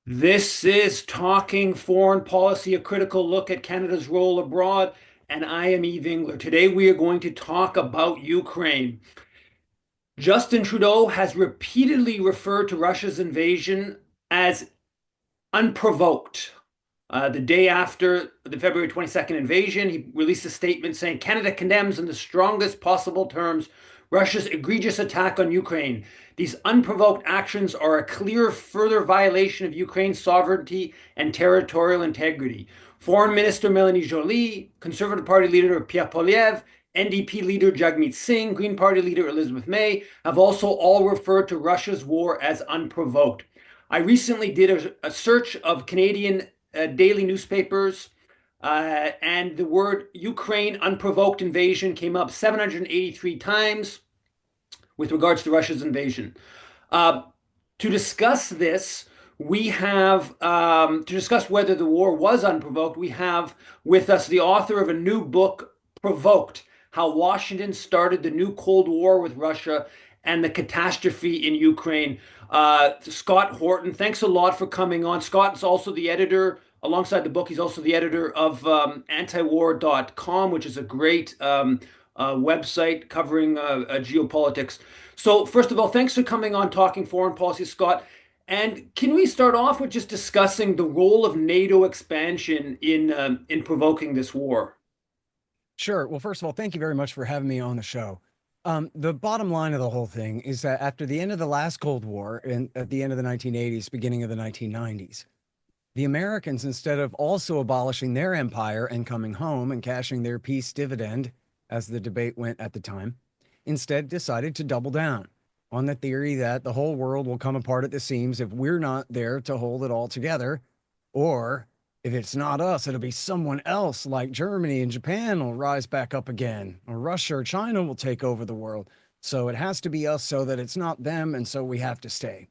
This is Talking Foreign Policy, a critical look at Canada's role abroad, and I am Eve Engler. Today we are going to talk about Ukraine. Justin Trudeau has repeatedly referred to Russia's invasion as unprovoked. The day after the February 22nd invasion, he released a statement saying Canada condemns in the strongest possible terms Russia's egregious attack on Ukraine. These unprovoked actions are a clear further violation of Ukraine's sovereignty and territorial integrity. Foreign Minister Melanie Joly, Conservative Party leader Pierre Poilievre, NDP leader Jagmeet Singh, Green Party leader Elizabeth May have also all referred to Russia's war as unprovoked. I recently did a search of Canadian daily newspapers, and the word Ukraine unprovoked invasion came up 783 times with regards to Russia's invasion. Uh, to discuss this, we have to discuss whether the war was unprovoked. We have with us the author of a new book, Provoked: How Washington Started the New Cold War with Russia and the Catastrophe in Ukraine. Scott Horton, thanks a lot for coming on. Scott is also the editor, alongside the book, he's also the editor of antiwar.com, which is a great website covering geopolitics. So, first of all, thanks for coming on Talking Foreign Policy, Scott. And can we start off with just discussing the role of NATO expansion in provoking this war? Sure. Well, first of all, thank you very much for having me on the show. The bottom line of the whole thing is that after the end of the last Cold War and at the end of the 1980s, beginning of the 1990s, the Americans, instead of also abolishing their empire and coming home and cashing their peace dividend, as the debate went at the time, instead decided to double down on the theory that the whole world will come apart at the seams if we're not there to hold it all together, or if it's not us, it'll be someone else like Germany and Japan will rise back up again, or Russia or China will take over the world. So it has to be us so that it's not them, and so we have to stay.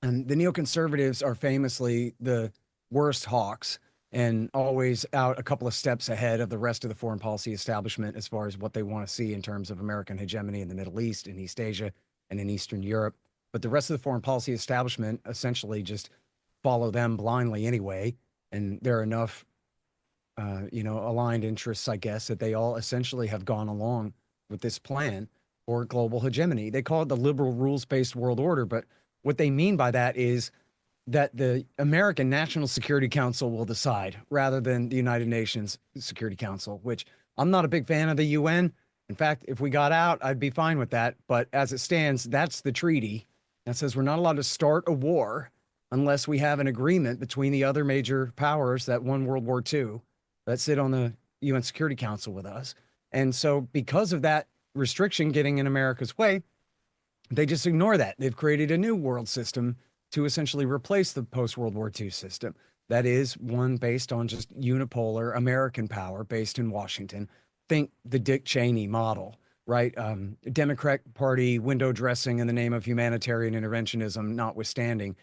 And the neoconservatives are famously the worst hawks and always out a couple of steps ahead of the rest of the foreign policy establishment as far as what they want to see in terms of American hegemony in the Middle East, in East Asia, and in Eastern Europe. But the rest of the foreign policy establishment essentially just follow them blindly anyway. And there are enough, aligned interests, I guess, that they all essentially have gone along with this plan for global hegemony. They call it the liberal rules-based world order, but what they mean by that is that the American National Security Council will decide rather than the United Nations Security Council, which I'm not a big fan of the UN. In fact, if we got out, I'd be fine with that. But as it stands, that's the treaty that says we're not allowed to start a war unless we have an agreement between the other major powers that won World War II that sit on the UN Security Council with us. And so, because of that restriction getting in America's way, they just ignore that. They've created a new world system to essentially replace the post World War II system. That is one based on just unipolar American power based in Washington. Think the Dick Cheney model, right? Democrat Party window dressing in the name of humanitarian interventionism notwithstanding.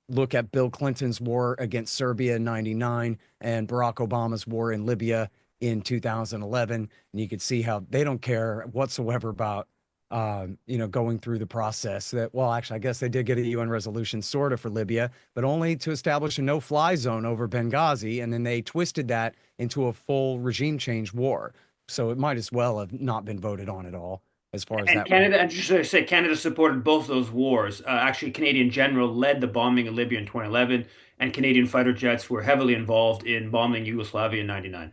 Look at Bill Clinton's war against Serbia in 99 and Barack Obama's war in Libya in 2011. And you could see how they don't care whatsoever about going through the process that, well, actually, I guess they did get a UN resolution sort of for Libya, but only to establish a no-fly zone over Benghazi. And then they twisted that into a full regime change war. So it might as well have not been voted on at all as far as And that went. Canada, and just to say, Canada supported both those wars. Actually, Canadian general led the bombing of Libya in 2011, and Canadian fighter jets were heavily involved in bombing Yugoslavia in 99.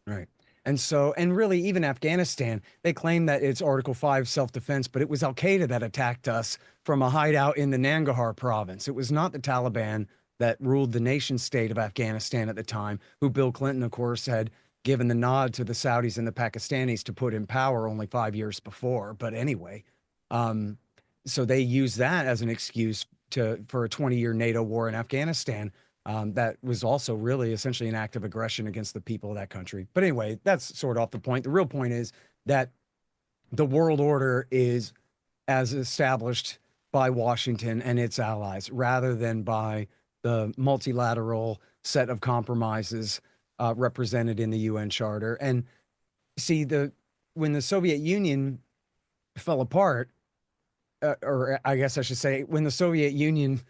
Right. And so, and really, even Afghanistan, they claim that it's Article 5 self defense, but it was Al Qaeda that attacked us from a hideout in the Nangarhar province. It was not the Taliban that ruled the nation state of Afghanistan at the time, who Bill Clinton, of course, had given the nod to the Saudis and the Pakistanis to put in power only 5 years before. But anyway, um, so they used that as an excuse for a 20-year NATO war in Afghanistan that was also really essentially an act of aggression against the people of that country. But anyway, that's sort of off the point. The real point is that the world order is as established by Washington and its allies rather than by the multilateral set of compromises represented in the UN Charter. And see, when the Soviet Union fell apart, or I guess I should say, when the Soviet Union,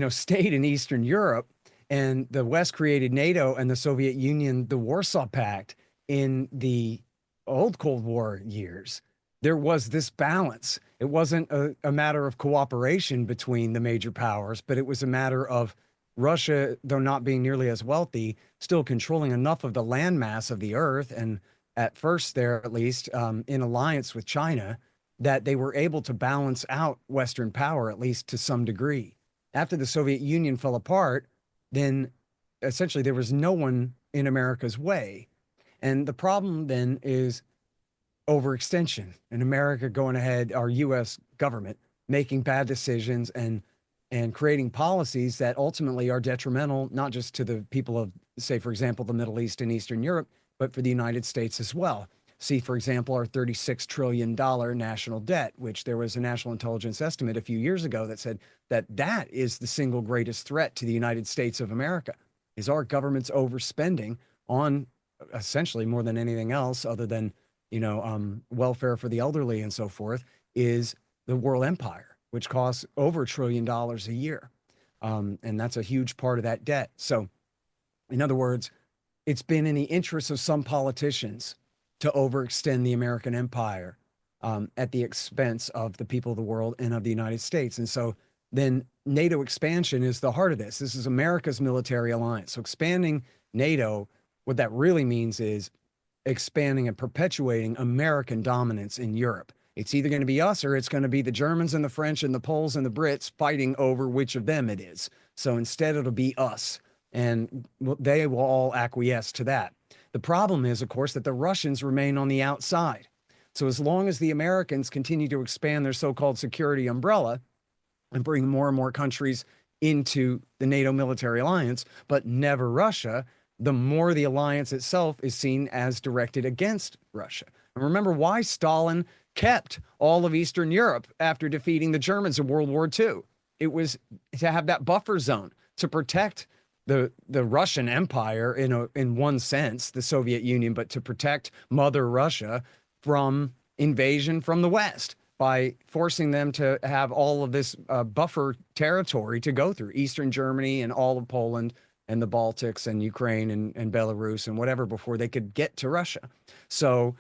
stayed in Eastern Europe, and the West created NATO and the Soviet Union, the Warsaw Pact in the old Cold War years, there was this balance. It wasn't a matter of cooperation between the major powers, but it was a matter of Russia, though not being nearly as wealthy, still controlling enough of the landmass of the earth, and at first there, at least, in alliance with China, that they were able to balance out Western power, at least to some degree. After the Soviet Union fell apart, then essentially there was no one in America's way. And the problem then is overextension, and America going ahead, our US government making bad decisions and creating policies that ultimately are detrimental, not just to the people of, say, for example, the Middle East and Eastern Europe, but for the United States as well. See, for example, our $36 trillion national debt, which there was a national intelligence estimate a few years ago that said that that is the single greatest threat to the United States of America, is our government's overspending on essentially more than anything else other than, welfare for the elderly and so forth, is the world empire, which costs over $1 trillion a year. And that's a huge part of that debt. So in other words, it's been in the interest of some politicians to overextend the American empire at the expense of the people of the world and of the United States. And so then NATO expansion is the heart of this. This is America's military alliance. So expanding NATO, what that really means is expanding and perpetuating American dominance in Europe. It's either going to be us or it's going to be the Germans and the French and the Poles and the Brits fighting over which of them it is. So instead, it'll be us. And they will all acquiesce to that. The problem is, of course, that the Russians remain on the outside. So as long as the Americans continue to expand their so-called security umbrella and bring more and more countries into the NATO military alliance, but never Russia, the more the alliance itself is seen as directed against Russia. And remember why Stalin kept all of Eastern Europe after defeating the Germans in World War II. It was to have that buffer zone to protect the Russian Empire in one sense, the Soviet Union, but to protect Mother Russia from invasion from the West by forcing them to have all of this buffer territory to go through, Eastern Germany and all of Poland and the Baltics and Ukraine and Belarus and whatever before they could get to Russia. So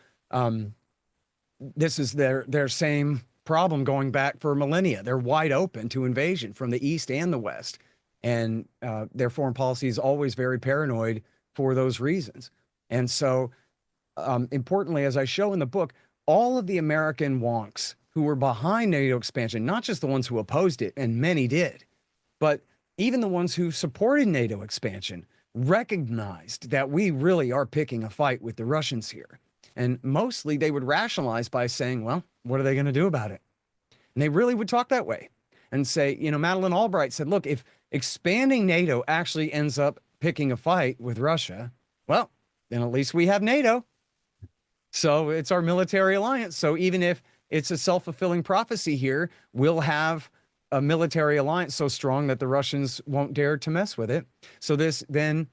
this is their same problem going back for millennia. They're wide open to invasion from the East and the West. And their foreign policy is always very paranoid for those reasons. And so, importantly, as I show in the book, all of the American wonks who were behind NATO expansion, not just the ones who opposed it, and many did, but even the ones who supported NATO expansion, recognized that we really are picking a fight with the Russians here. And mostly they would rationalize by saying, well, what are they going to do about it? And they really would talk that way and say, Madeleine Albright said, look, if expanding NATO actually ends up picking a fight with Russia, well, then at least we have NATO. So it's our military alliance. So even if it's a self-fulfilling prophecy here, we'll have a military alliance so strong that the Russians won't dare to mess with it. So this then,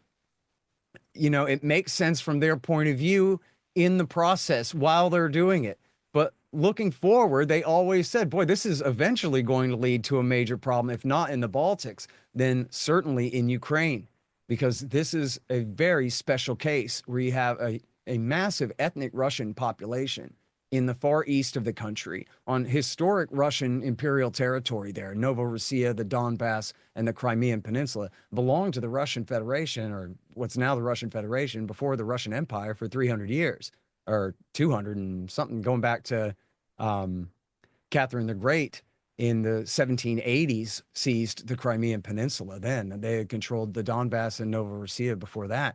it makes sense from their point of view in the process while they're doing it. But looking forward, they always said, boy, this is eventually going to lead to a major problem, if not in the Baltics, then certainly in Ukraine, because this is a very special case where you have a massive ethnic Russian population in the far east of the country on historic Russian imperial territory there. Novorossiya, the Donbass, and the Crimean Peninsula belonged to the Russian Federation, or what's now the Russian Federation, before the Russian Empire for 300 years, or 200 and something, going back to Catherine the Great in the 1780s seized the Crimean Peninsula then. They had controlled the Donbass and Novorossiya before that.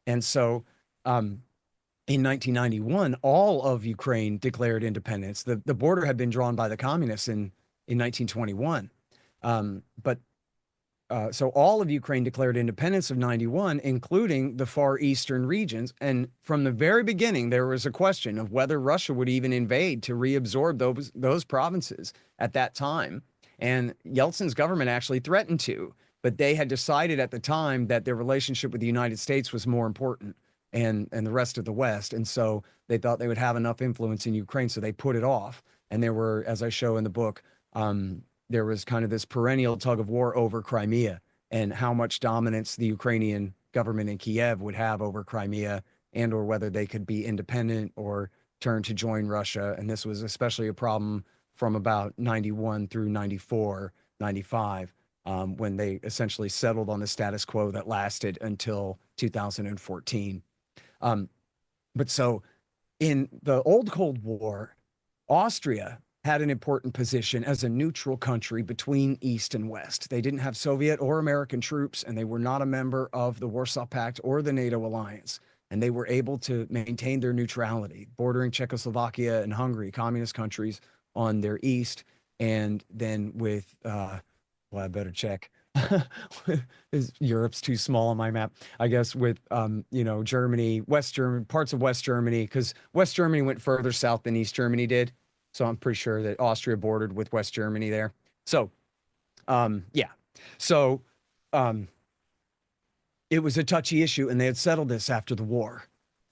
And so in 1991, all of Ukraine declared independence. The border had been drawn by the communists in 1921. So all of Ukraine declared independence of 91, including the far eastern regions. And from the very beginning, there was a question of whether Russia would even invade to reabsorb those provinces at that time. And Yeltsin's government actually threatened to, but they had decided at the time that their relationship with the United States was more important and the rest of the West. And so they thought they would have enough influence in Ukraine, so they put it off. And there were, as I show in the book, there was kind of this perennial tug of war over Crimea and how much dominance the Ukrainian government in Kiev would have over Crimea, and or whether they could be independent or turn to join Russia. And this was especially a problem from about 91 through 94, 95, when they essentially settled on the status quo that lasted until 2014. But so in the old Cold War, Austria had an important position as a neutral country between East and West. They didn't have Soviet or American troops, and they were not a member of the Warsaw Pact or the NATO alliance. And they were able to maintain their neutrality, bordering Czechoslovakia and Hungary, communist countries, on their east. And then with, well, I better check. Europe's too small on my map, I guess, with Germany, West Germany, parts of West Germany, because West Germany went further south than East Germany did. So I'm pretty sure that Austria bordered with West Germany there. So yeah. So it was a touchy issue, and they had settled this after the war,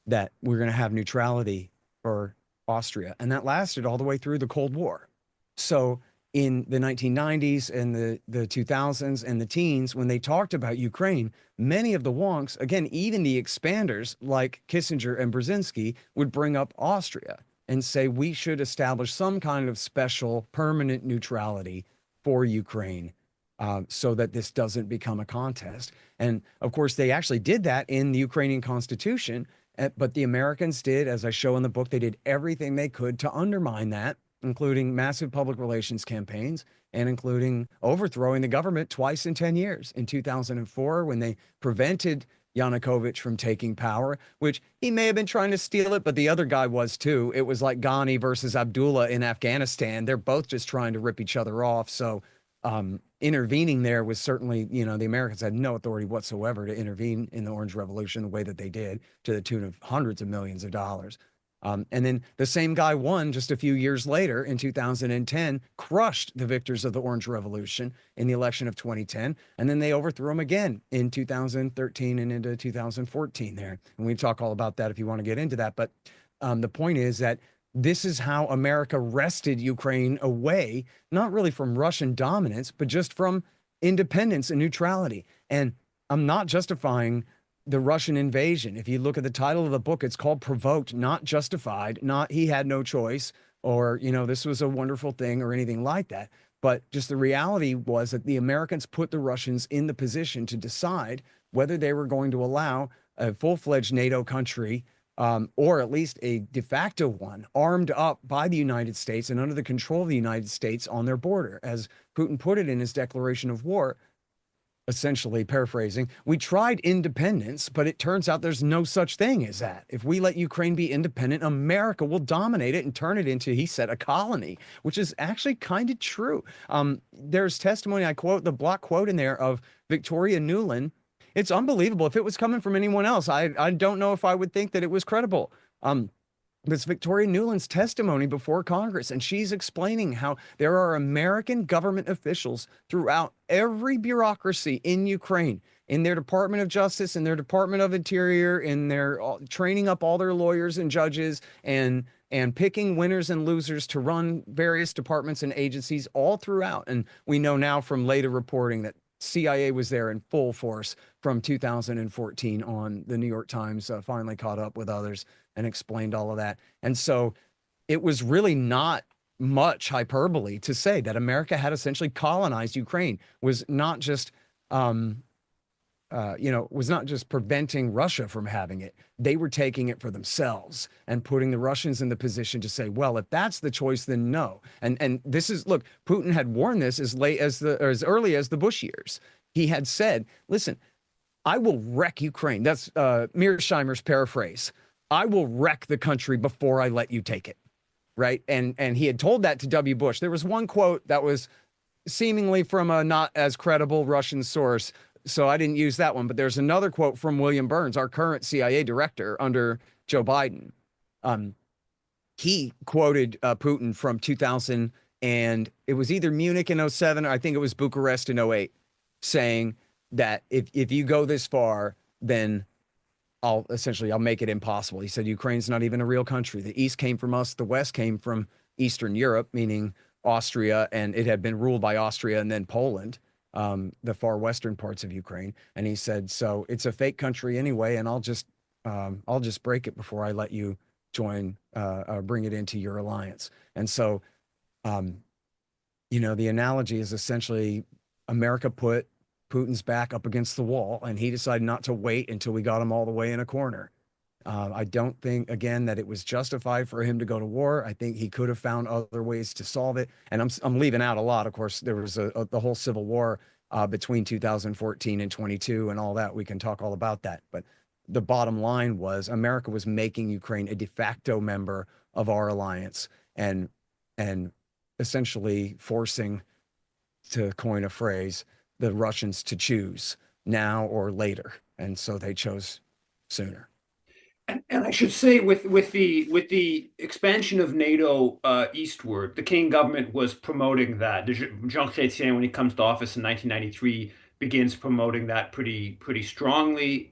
that we're going to have neutrality for Austria. And that lasted all the way through the Cold War. So in the 1990s and the 2000s and the teens, when they talked about Ukraine, many of the wonks, again, even the expanders like Kissinger and Brzezinski, would bring up Austria and say we should establish some kind of special permanent neutrality for Ukraine, so that this doesn't become a contest. And of course, they actually did that in the Ukrainian constitution, but the Americans did, as I show in the book, they did everything they could to undermine that, including massive public relations campaigns and including overthrowing the government twice in 10 years. In 2004, when they prevented Yanukovych from taking power, which he may have been trying to steal it, but the other guy was too. It was like Ghani versus Abdullah in Afghanistan. They're both just trying to rip each other off. So intervening there was certainly, the Americans had no authority whatsoever to intervene in the Orange Revolution the way that they did, to the tune of hundreds of millions of dollars. And then the same guy won just a few years later in 2010, crushed the victors of the Orange Revolution in the election of 2010. And then they overthrew him again in 2013 and into 2014 there. And we talk all about that if you want to get into that. But the point is that this is how America wrested Ukraine away, not really from Russian dominance, but just from independence and neutrality. And I'm not justifying the Russian invasion. If you look at the title of the book, it's called Provoked, not Justified, not he had no choice, or, this was a wonderful thing or anything like that. But just the reality was that the Americans put the Russians in the position to decide whether they were going to allow a full-fledged NATO country, or at least a de facto one, armed up by the United States and under the control of the United States on their border. As Putin put it in his declaration of war, essentially paraphrasing, we tried independence, but it turns out there's no such thing as that. If we let Ukraine be independent, America will dominate it and turn it into, he said, a colony, which is actually kind of true. There's testimony, I quote, the block quote in there of Victoria Nuland. It's unbelievable. If it was coming from anyone else, I don't know if I would think that it was credible. It's Victoria Nuland's testimony before Congress, and she's explaining how there are American government officials throughout every bureaucracy in Ukraine, in their Department of Justice, in their Department of Interior, in their training up all their lawyers and judges, and picking winners and losers to run various departments and agencies all throughout. And we know now from later reporting that CIA was there in full force from 2014 on. The New York Times finally caught up with others and explained all of that. And so it was really not much hyperbole to say that America had essentially colonized Ukraine, was not just, was not just preventing Russia from having it. They were taking it for themselves and putting the Russians in the position to say, well, if that's the choice, then no. And this is, look, Putin had warned this as as early as the Bush years. He had said, listen, I will wreck Ukraine. That's Mearsheimer's paraphrase. I will wreck the country before I let you take it, right? And he had told that to W. Bush. There was one quote that was seemingly from a not as credible Russian source, so I didn't use that one. But there's another quote from William Burns, our current CIA director under Joe Biden. He quoted Putin from 2000, and it was either Munich in 07 or I think it was Bucharest in 08, saying that if you go this far, then I'll make it impossible. He said, Ukraine's not even a real country. The East came from us. The West came from Eastern Europe, meaning Austria, and it had been ruled by Austria and then Poland, the far western parts of Ukraine. And he said, so it's a fake country anyway, and I'll just break it before I let you join, bring it into your alliance. And so, um, the analogy is essentially America put Putin's back up against the wall, and he decided not to wait until we got him all the way in a corner. I don't think, again, that it was justified for him to go to war. I think he could have found other ways to solve it. And I'm leaving out a lot. Of course, there was the whole civil war between 2014 and 22 and all that. We can talk all about that. But the bottom line was America was making Ukraine a de facto member of our alliance and essentially forcing, to coin a phrase, the Russians to choose now or later. And so they chose sooner. And I should say, with the expansion of NATO eastward, the Canadian government was promoting that. Jean Chrétien, when he comes to office in 1993, begins promoting that pretty strongly,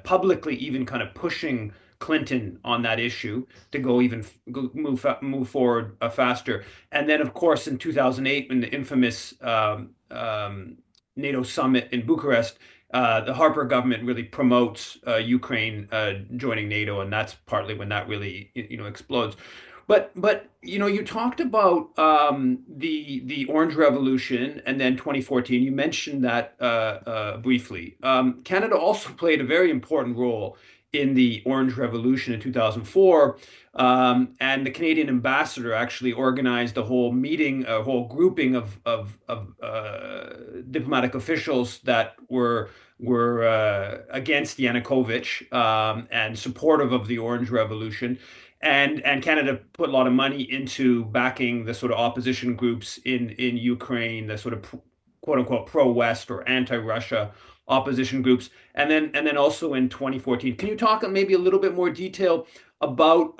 publicly, even kind of pushing Clinton on that issue to go even move forward faster. And then, of course, in 2008, when the infamous NATO summit in Bucharest, the Harper government really promotes Ukraine joining NATO, and that's partly when that really explodes. But you talked about the Orange Revolution and then 2014. You mentioned that briefly. Canada also played a very important role in the Orange Revolution in 2004. And the Canadian ambassador actually organized a whole meeting, a whole grouping of diplomatic officials that were against Yanukovych and supportive of the Orange Revolution. And Canada put a lot of money into backing the sort of opposition groups in Ukraine, the sort of quote unquote pro-West or anti-Russia opposition groups. And then also in 2014. Can you talk maybe a little bit more detail about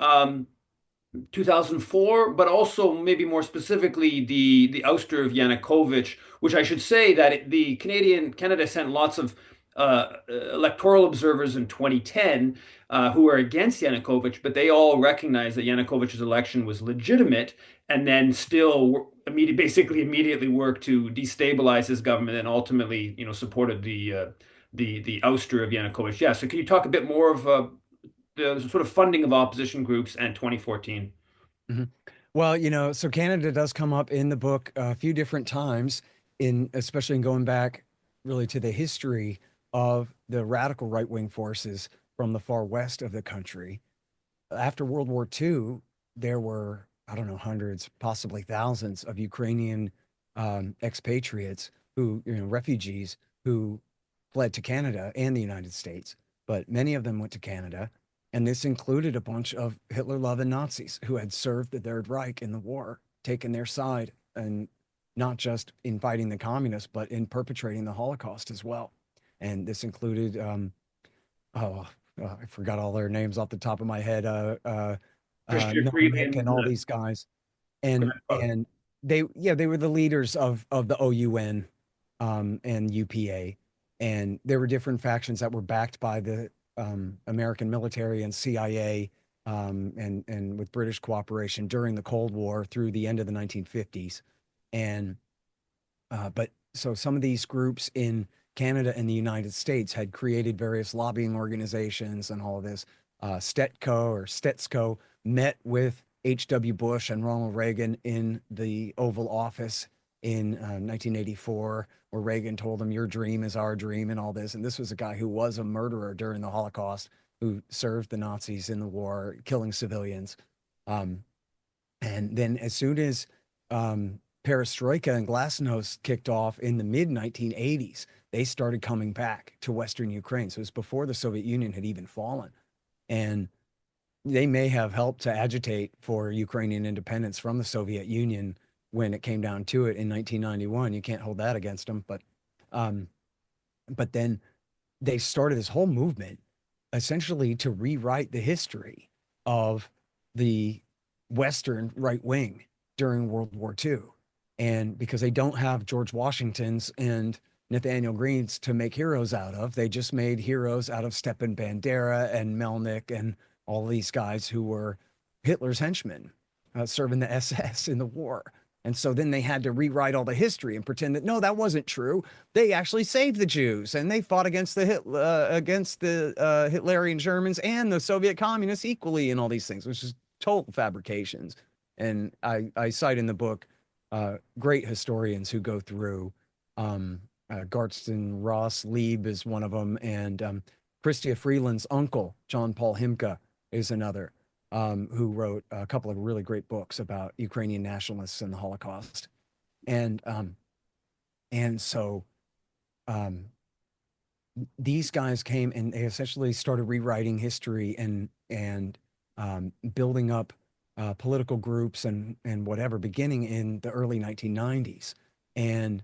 2004, but also maybe more specifically the ouster of Yanukovych, which I should say that the Canada sent lots of electoral observers in 2010 who were against Yanukovych, but they all recognized that Yanukovych's election was legitimate, and then still basically immediately worked to destabilize his government, and ultimately, supported the ouster of Yanukovych. Yeah, so can you talk a bit more of the sort of funding of opposition groups and 2014? Mhm. Well, so Canada does come up in the book a few different times, especially in going back really to the history of the radical right-wing forces from the far west of the country. After World War II, there were, I don't know, hundreds, possibly thousands of Ukrainian expatriates refugees who fled to Canada and the United States, but many of them went to Canada. And this included a bunch of Hitler-loving Nazis who had served the Third Reich in the war, taken their side, and not just in fighting the communists, but in perpetrating the Holocaust as well. And this included, I forgot all their names off the top of my head, Christian Melnick Freeman. and all these guys. And they were the leaders of the OUN and UPA. And there were different factions that were backed by the American military and CIA, and with British cooperation during the Cold War through the end of the 1950s. And but so some of these groups in Canada and the United States had created various lobbying organizations and all of this. Stetco met with H.W. Bush and Ronald Reagan in the Oval Office in 1984, where Reagan told him, "Your dream is our dream," and all this. And this was a guy who was a murderer during the Holocaust, who served the Nazis in the war, killing civilians. Um, and then as soon as perestroika and glasnost kicked off in the mid 1980s, they started coming back to Western Ukraine. So it was before the Soviet Union had even fallen. And they may have helped to agitate for Ukrainian independence from the Soviet Union when it came down to it in 1991. You can't hold that against them. Um, but then they started this whole movement essentially to rewrite the history of the Western right wing during World War II. And because they don't have George Washington's and Nathaniel Green's to make heroes out of, they just made heroes out of Stepan Bandera and Melnick and all these guys who were Hitler's henchmen, serving the SS in the war. And so then they had to rewrite all the history and pretend that no, that wasn't true. They actually saved the Jews and they fought against the Hitlerian Germans and the Soviet communists equally and all these things, which is total fabrications. And I cite in the book great historians who go through Garston Ross Lieb is one of them, and Chrystia Freeland's uncle, John Paul Himka, is another, who wrote a couple of really great books about Ukrainian nationalists and the Holocaust. And so um, these guys came and they essentially started rewriting history and building up political groups and whatever, beginning in the early 1990s. And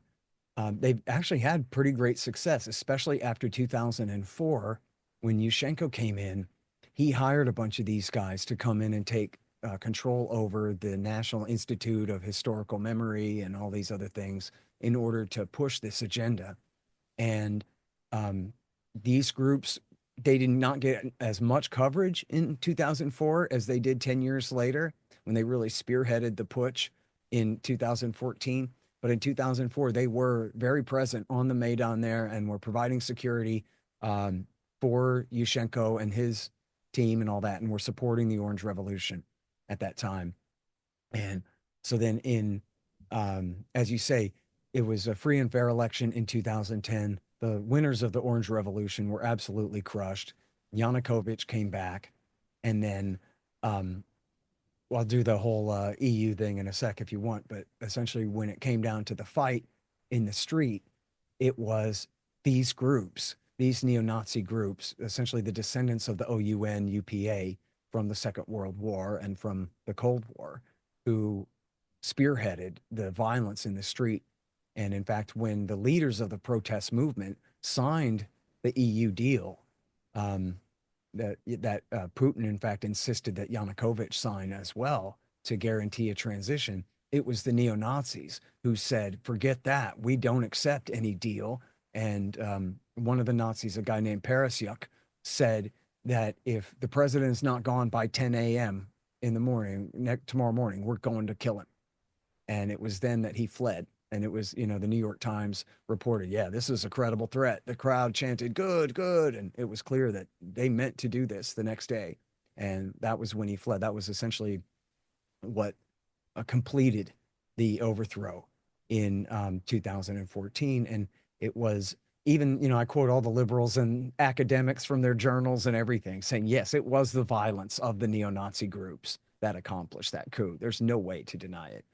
they've actually had pretty great success, especially after 2004 when Yushchenko came in. He hired a bunch of these guys to come in and take control over the National Institute of Historical Memory and all these other things in order to push this agenda. And um, these groups, they did not get as much coverage in 2004 as they did 10 years later when they really spearheaded the putsch in 2014. But in 2004, they were very present on the Maidan there and were providing security for Yushchenko and his team and all that, and were supporting the Orange Revolution at that time. And so then as you say, it was a free and fair election in 2010. The winners of the Orange Revolution were absolutely crushed. Yanukovych came back, and then well, I'll do the whole EU thing in a sec if you want, but essentially when it came down to the fight in the street, it was these groups, these neo-Nazi groups, essentially the descendants of the OUN UPA from the Second World War and from the Cold War, who spearheaded the violence in the street. And in fact, when the leaders of the protest movement signed the EU deal, um, that Putin, in fact, insisted that Yanukovych sign as well to guarantee a transition. It was the neo Nazis who said, "Forget that. We don't accept any deal." And one of the Nazis, a guy named Parasyuk, said that if the president is not gone by 10 a.m. in the morning, tomorrow morning, we're going to kill him. And it was then that he fled. And it was, the New York Times reported, yeah, this is a credible threat. The crowd chanted, good, good. And it was clear that they meant to do this the next day. And that was when he fled. That was essentially what completed the overthrow in 2014. And it was even, I quote all the liberals and academics from their journals and everything saying, yes, it was the violence of the neo-Nazi groups that accomplished that coup. There's no way to deny it.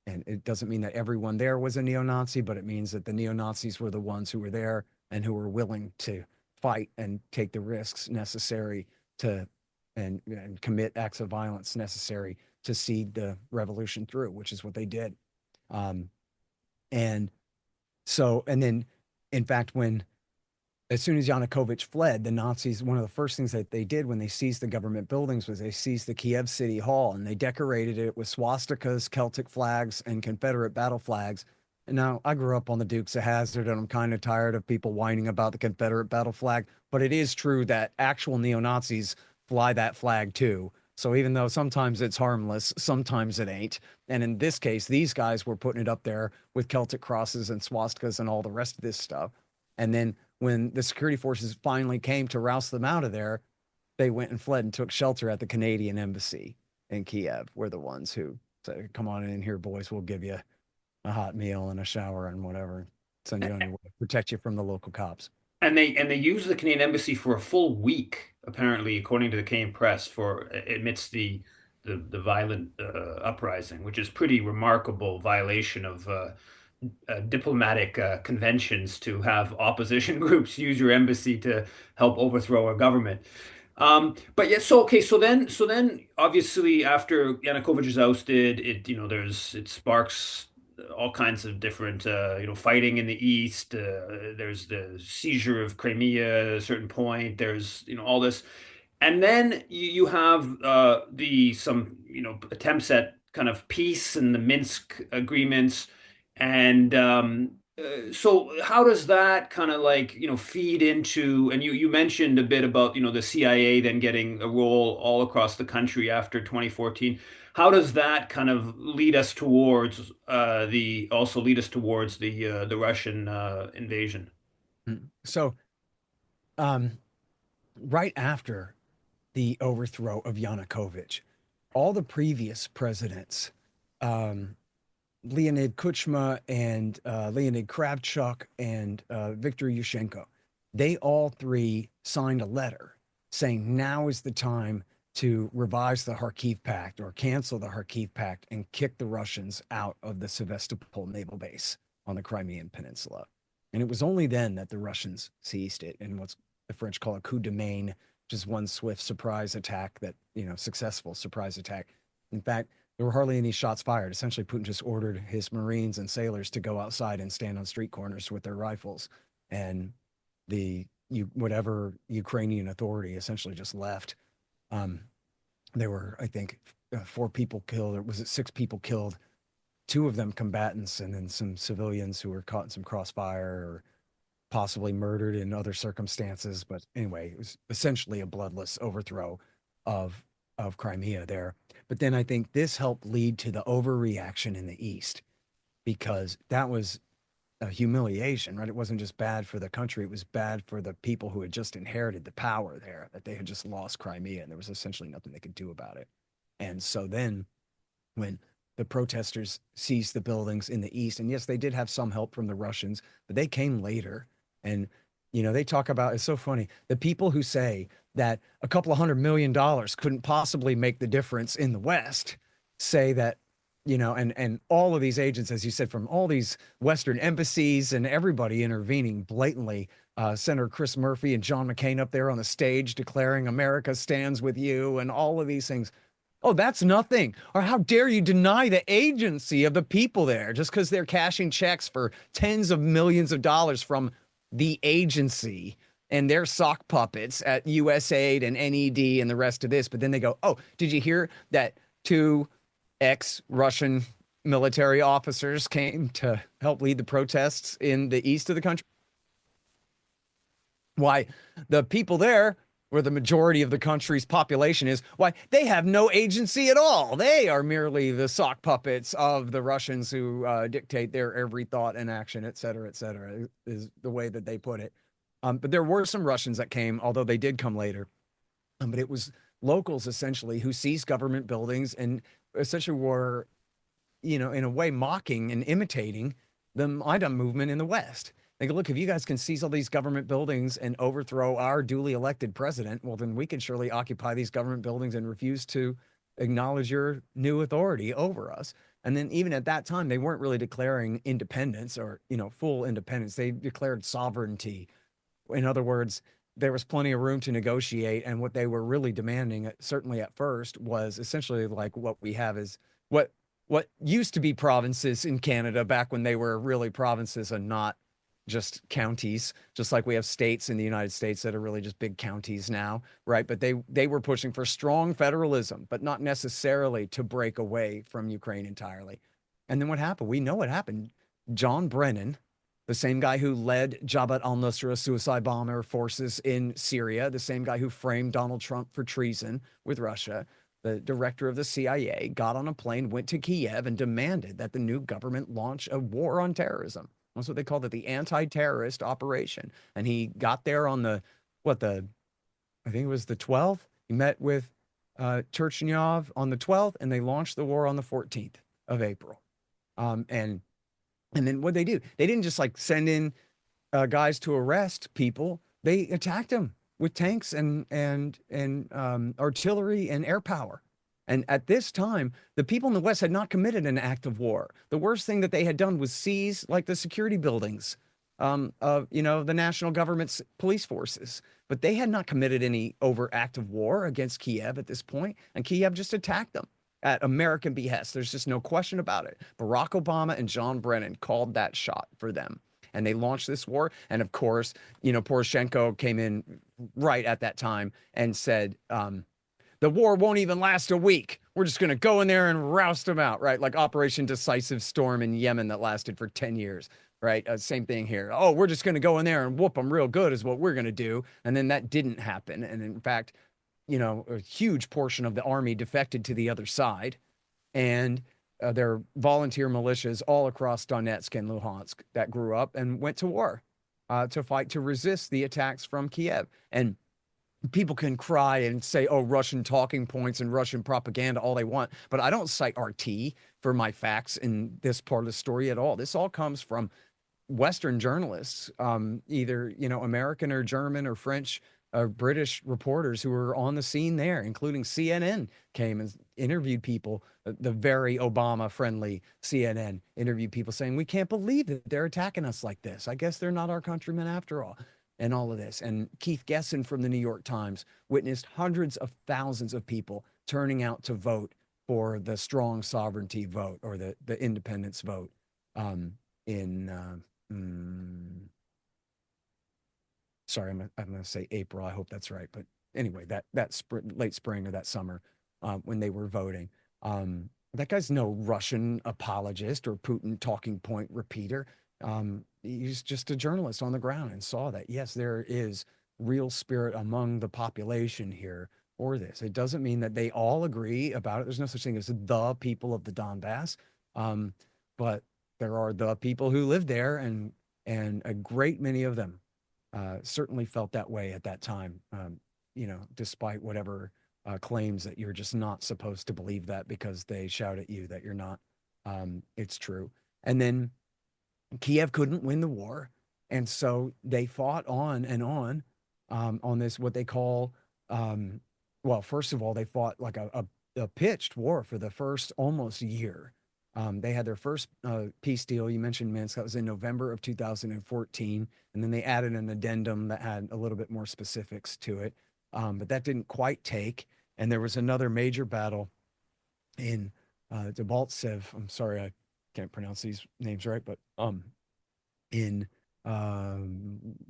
And it doesn't mean that everyone there was a neo-Nazi, but it means that the neo-Nazis were the ones who were there and who were willing to fight and take the risks necessary to and commit acts of violence necessary to see the revolution through, which is what they did. Um, and and then, in fact, as soon as Yanukovych fled, the Nazis, one of the first things that they did when they seized the government buildings was they seized the Kiev City Hall and they decorated it with swastikas, Celtic flags, and Confederate battle flags. And now I grew up on the Dukes of Hazzard and I'm kind of tired of people whining about the Confederate battle flag, but it is true that actual neo-Nazis fly that flag too. So even though sometimes it's harmless, sometimes it ain't. And in this case, these guys were putting it up there with Celtic crosses and swastikas and all the rest of this stuff. And then when the security forces finally came to roust them out of there, they went and fled and took shelter at the Canadian embassy in Kiev. We're the ones who said, come on in here, boys. We'll give you a hot meal and a shower and whatever. Send you on your way. Protect you from the local cops. And they used the Canadian embassy for a full week, apparently, according to the Canadian press, for amidst the violent uprising, which is pretty remarkable violation of diplomatic conventions to have opposition groups use your embassy to help overthrow a government. But yeah, so okay, so then obviously after Yanukovych is ousted, it sparks all kinds of different fighting in the east. There's the seizure of Crimea at a certain point. There's all this, and then you have the some attempts at kind of peace and the Minsk agreements, and So how does that kind of like, feed into, and you mentioned a bit about, the CIA then getting a role all across the country after 2014. How does that kind of lead us towards the Russian invasion? So, um, right after the overthrow of Yanukovych, all the previous presidents, um, Leonid Kuchma and Leonid Kravchuk and Viktor Yushchenko, they all three signed a letter saying now is the time to revise the Kharkiv Pact or cancel the Kharkiv Pact and kick the Russians out of the Sevastopol naval base on the Crimean Peninsula. And it was only then that the Russians seized it in what's the French call a coup de main, which is one swift surprise attack that, successful surprise attack. In fact, there were hardly any shots fired. Essentially, Putin just ordered his Marines and sailors to go outside and stand on street corners with their rifles. And whatever Ukrainian authority essentially just left. Um, there were, I think, 4 people killed, or was it 6 people killed? 2 of them combatants, and then some civilians who were caught in some crossfire or possibly murdered in other circumstances. But anyway, it was essentially a bloodless overthrow of Crimea there. But then I think this helped lead to the overreaction in the East because that was a humiliation, right? It wasn't just bad for the country, it was bad for the people who had just inherited the power there, that they had just lost Crimea and there was essentially nothing they could do about it. And so then when the protesters seized the buildings in the East, and yes, they did have some help from the Russians, but they came later. And, they talk about, it's so funny, the people who say that a couple of $100 million couldn't possibly make the difference in the West say that, and all of these agents, as you said, from all these Western embassies and everybody intervening blatantly, Senator Chris Murphy and John McCain up there on the stage declaring America stands with you and all of these things. Oh, that's nothing. Or how dare you deny the agency of the people there just because they're cashing checks for tens of millions of dollars from the agency and their sock puppets at USAID and NED and the rest of this. But then they go, oh, did you hear that 2 ex-Russian military officers came to help lead the protests in the east of the country? Why, the people there, where the majority of the country's population is, why, they have no agency at all. They are merely the sock puppets of the Russians who dictate their every thought and action, et cetera, is the way that they put it. But there were some Russians that came, although they did come later. But it was locals essentially who seized government buildings and essentially were, in a way mocking and imitating the Maidan movement in the West. They go, look, if you guys can seize all these government buildings and overthrow our duly elected president, well, then we can surely occupy these government buildings and refuse to acknowledge your new authority over us. And then even at that time, they weren't really declaring independence or, full independence. They declared sovereignty. In other words, there was plenty of room to negotiate. And what they were really demanding, certainly at first, was essentially like what we have is what used to be provinces in Canada back when they were really provinces and not just counties, just like we have states in the United States that are really just big counties now, right? But they were pushing for strong federalism, but not necessarily to break away from Ukraine entirely. And then what happened? We know what happened. John Brennan, the same guy who led Jabhat al-Nusra suicide bomber forces in Syria, the same guy who framed Donald Trump for treason with Russia, the director of the CIA, got on a plane, went to Kiev, and demanded that the new government launch a war on terrorism. That's what they called it, the anti-terrorist operation. And he got there on I think it was the 12th. He met with Turchynov on the 12th, and they launched the war on the 14th of April. And then what they do? They didn't just like send in guys to arrest people. They attacked them with tanks and artillery and air power. And at this time, the people in the West had not committed an act of war. The worst thing that they had done was seize like the security buildings of, the national government's police forces. But they had not committed any overt act of war against Kiev at this point, and Kiev just attacked them at American behest. There's just no question about it. Barack Obama and John Brennan called that shot for them. And they launched this war. And of course, Poroshenko came in right at that time and said, the war won't even last a week. We're just going to go in there and roust them out, right? Like Operation Decisive Storm in Yemen that lasted for 10 years, right? Same thing here. Oh, we're just going to go in there and whoop them real good is what we're going to do. And then that didn't happen. And in fact, a huge portion of the army defected to the other side. And there are volunteer militias all across Donetsk and Luhansk that grew up and went to war to fight to resist the attacks from Kiev. And people can cry and say, oh, Russian talking points and Russian propaganda all they want, but I don't cite RT for my facts in this part of the story at all. This all comes from Western journalists, either American or German or French or British reporters who were on the scene there, including CNN came and interviewed people. The very Obama-friendly CNN interviewed people saying, "We can't believe that they're attacking us like this. I guess they're not our countrymen after all." And all of this. And Keith Gesson from the New York Times witnessed hundreds of thousands of people turning out to vote for the strong sovereignty vote or the independence vote in sorry, I'm going to say April. I hope that's right. But anyway, that late spring or that summer when they were voting. That guy's no Russian apologist or Putin talking point repeater. He's just a journalist on the ground and saw that, yes, there is real spirit among the population here for this. It doesn't mean that they all agree about it. There's no such thing as the people of the Donbass. But there are the people who live there, and a great many of them certainly felt that way at that time, despite whatever claims that you're just not supposed to believe that because they shout at you that you're not. It's true. And then Kiev couldn't win the war. And so they fought on and on this, what they call, well, first of all, they fought like a pitched war for the first almost year. They had their first peace deal. You mentioned Minsk. That was in November of 2014. And then they added an addendum that had a little bit more specifics to it. But that didn't quite take. And there was another major battle in Debaltsev. I'm sorry, I can't pronounce these names right, but in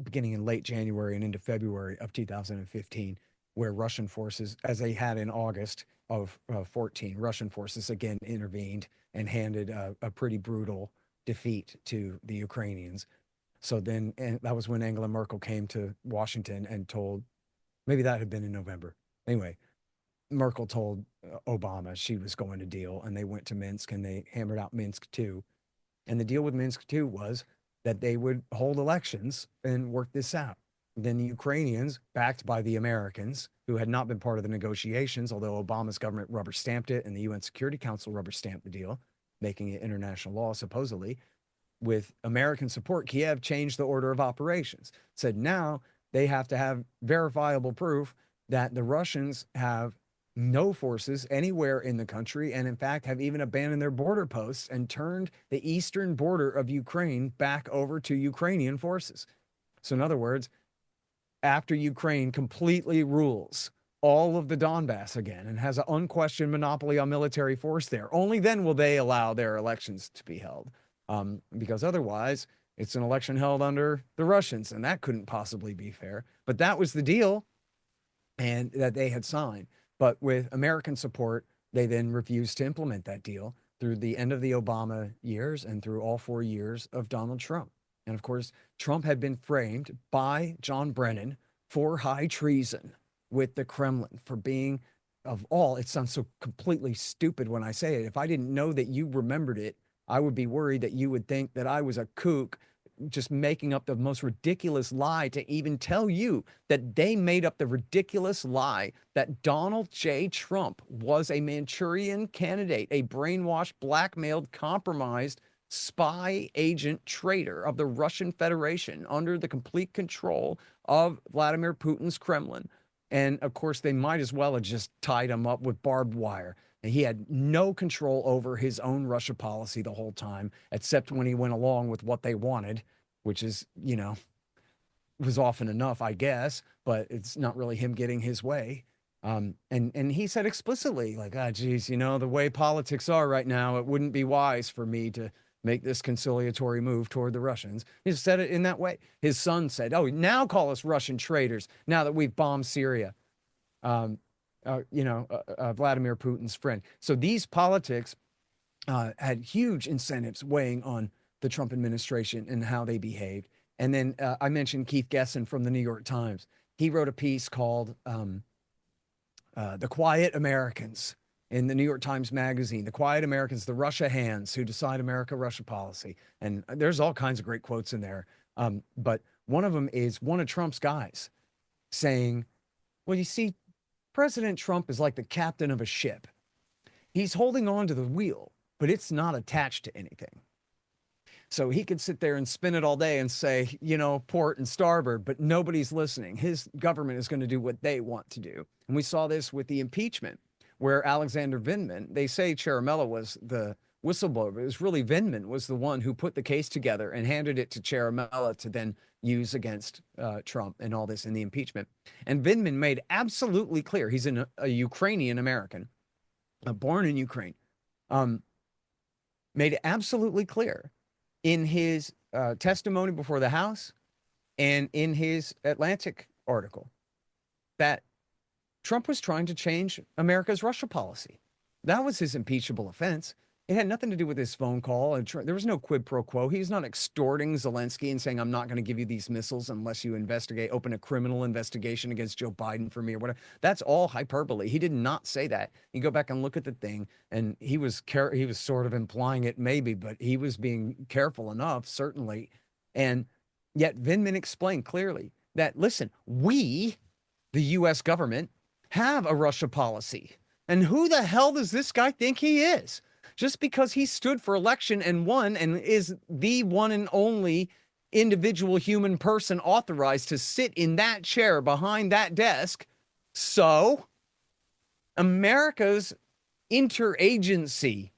beginning in late January and into February of 2015, where Russian forces, as they had in August of 14, Russian forces again intervened and handed a pretty brutal defeat to the Ukrainians. So then, and that was when Angela Merkel came to Washington and told, maybe that had been in November. Anyway, Merkel told Obama she was going to deal, and they went to Minsk and they hammered out Minsk 2. And the deal with Minsk 2 was that they would hold elections and work this out. Then the Ukrainians, backed by the Americans, who had not been part of the negotiations, although Obama's government rubber stamped it and the UN Security Council rubber stamped the deal, making it international law, supposedly, with American support, Kiev changed the order of operations, said now they have to have verifiable proof that the Russians have no forces anywhere in the country, and in fact have even abandoned their border posts and turned the eastern border of Ukraine back over to Ukrainian forces. So in other words, after Ukraine completely rules all of the Donbass again and has an unquestioned monopoly on military force there, only then will they allow their elections to be held. Because otherwise, it's an election held under the Russians, and that couldn't possibly be fair. But that was the deal and that they had signed. But with American support, they then refused to implement that deal through the end of the Obama years and through all 4 years of Donald Trump. And of course, Trump had been framed by John Brennan for high treason with the Kremlin for being, of all, it sounds so completely stupid when I say it. If I didn't know that you remembered it, I would be worried that you would think that I was a kook just making up the most ridiculous lie to even tell you that they made up the ridiculous lie that Donald J. Trump was a Manchurian candidate, a brainwashed, blackmailed, compromised spy agent traitor of the Russian Federation under the complete control of Vladimir Putin's Kremlin. And of course, they might as well have just tied him up with barbed wire. And he had no control over his own Russia policy the whole time, except when he went along with what they wanted, which is, was often enough, I guess, but it's not really him getting his way. And he said explicitly, like, geez, the way politics are right now, it wouldn't be wise for me to make this conciliatory move toward the Russians. He said it in that way. His son said, oh, now call us Russian traitors now that we've bombed Syria. Vladimir Putin's friend. So these politics had huge incentives weighing on the Trump administration and how they behaved. And then I mentioned Keith Gesson from the New York Times. He wrote a piece called The Quiet Americans in the New York Times Magazine. The Quiet Americans, the Russia hands who decide America-Russia policy. And there's all kinds of great quotes in there. But one of them is one of Trump's guys saying, well, you see, President Trump is like the captain of a ship. He's holding on to the wheel, but it's not attached to anything. So he could sit there and spin it all day and say, you know, port and starboard, but nobody's listening. His government is going to do what they want to do. And we saw this with the impeachment, where Alexander Vindman, they say Ciaramella was the whistleblower, but it was really Vindman was the one who put the case together and handed it to Ciaramella to then use against Trump and all this in the impeachment. And Vindman made absolutely clear, he's a Ukrainian American, born in Ukraine, made it absolutely clear in his testimony before the House and in his Atlantic article that Trump was trying to change America's Russia policy. That was his impeachable offense. It had nothing to do with his phone call. And there was no quid pro quo. He's not extorting Zelensky and saying, I'm not going to give you these missiles unless you open a criminal investigation against Joe Biden for me or whatever. That's all hyperbole. He did not say that. You go back and look at the thing, and he was sort of implying it maybe, but he was being careful enough, certainly. And yet Vindman explained clearly that, listen, we, the U.S. government, have a Russia policy. And who the hell does this guy think he is? Just because he stood for election and won and is the one and only individual human person authorized to sit in that chair behind that desk. So America's interagency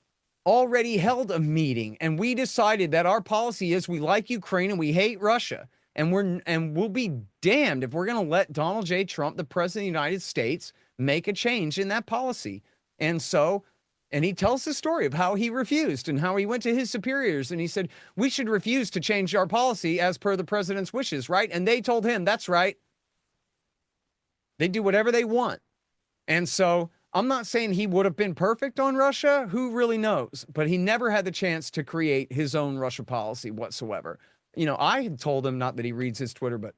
already held a meeting, and we decided that our policy is we like Ukraine and we hate Russia. And we'll be damned if we're going to let Donald J. Trump, the president of the United States, make a change in that policy. And he tells the story of how he refused and how he went to his superiors and he said, we should refuse to change our policy as per the president's wishes, right? And they told him, that's right. They do whatever they want. And so I'm not saying he would have been perfect on Russia. Who really knows? But he never had the chance to create his own Russia policy whatsoever. You know, I had told him, not that he reads his Twitter, but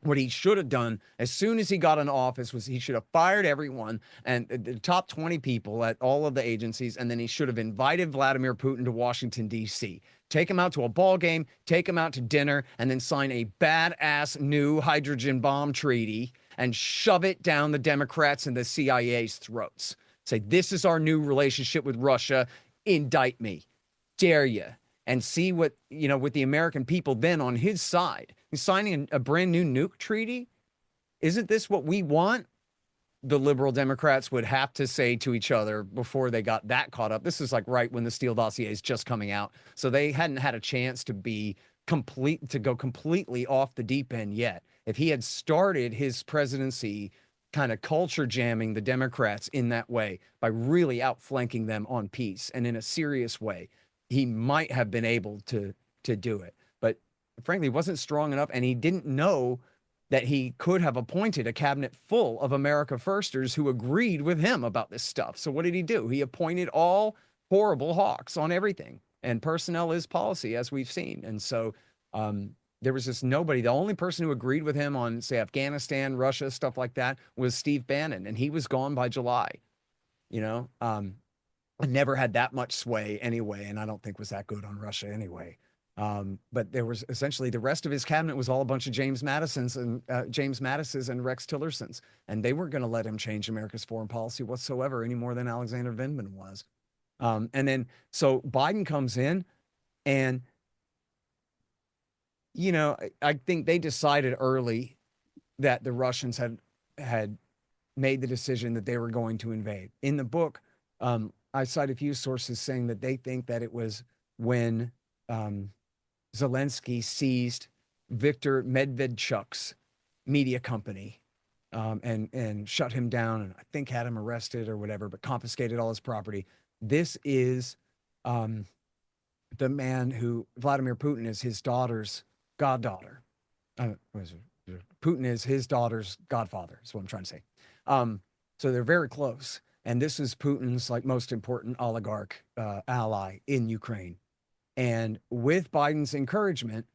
what he should have done as soon as he got in office was he should have fired everyone and the top 20 people at all of the agencies. And then he should have invited Vladimir Putin to Washington, D.C., take him out to a ball game, take him out to dinner, and then sign a badass new hydrogen bomb treaty and shove it down the Democrats and the CIA's throats. Say, this is our new relationship with Russia. Indict me. Dare you. And see what, you know, with the American people then on his side. He's signing a brand new nuke treaty. Isn't this what we want? The liberal Democrats would have to say to each other before they got that caught up. This is like right when the Steele dossier is just coming out. So they hadn't had a chance to go completely off the deep end yet. If he had started his presidency kind of culture jamming the Democrats in that way by really outflanking them on peace and in a serious way, he might have been able to do it. But frankly, wasn't strong enough, and he didn't know that he could have appointed a cabinet full of America Firsters who agreed with him about this stuff. So what did he do? He appointed all horrible hawks on everything. And personnel is policy, as we've seen. And so there was just nobody. The only person who agreed with him on, say, Afghanistan, Russia, stuff like that was Steve Bannon, and he was gone by July. You know, I never had that much sway anyway, and I don't think was that good on Russia anyway. But there was essentially the rest of his cabinet was all a bunch of James Madisons and Rex Tillersons, and they weren't going to let him change America's foreign policy whatsoever any more than Alexander Vindman was. And then so Biden comes in, and you know, I think they decided early that the Russians had made the decision that they were going to invade. In the book, I cite a few sources saying that they think that it was when Zelensky seized Viktor Medvedchuk's media company and shut him down, and I think had him arrested or whatever, but confiscated all his property. This is the man who Vladimir Putin is his daughter's goddaughter. Putin is his daughter's godfather, is what I'm trying to say. So they're very close. And this is Putin's like most important oligarch ally in Ukraine. And with Biden's encouragement,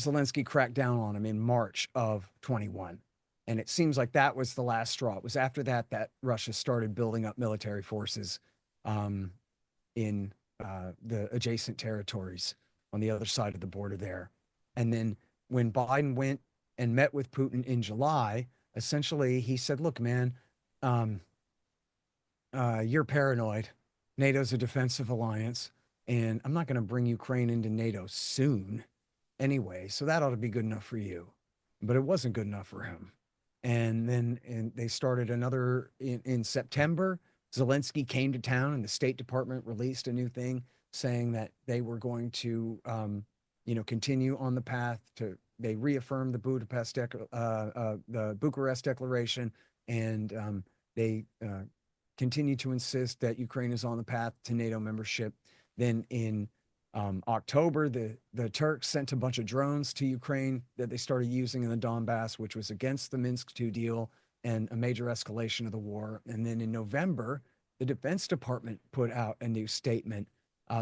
Zelensky cracked down on him in March of 21. And it seems like that was the last straw. It was after that that Russia started building up military forces um, in the adjacent territories on the other side of the border there. And then when Biden went and met with Putin in July, essentially he said, look, man, um, you're paranoid. NATO's a defensive alliance, and I'm not going to bring Ukraine into NATO soon anyway. So that ought to be good enough for you. But it wasn't good enough for him. And they started another in September. Zelensky came to town, and the State Department released a new thing saying that they were going to, continue on the path to. They reaffirmed the Bucharest Declaration, and they continue to insist that Ukraine is on the path to NATO membership. Then in October, the Turks sent a bunch of drones to Ukraine that they started using in the Donbass, which was against the Minsk II deal and a major escalation of the war. And then in November, the Defense Department put out a new statement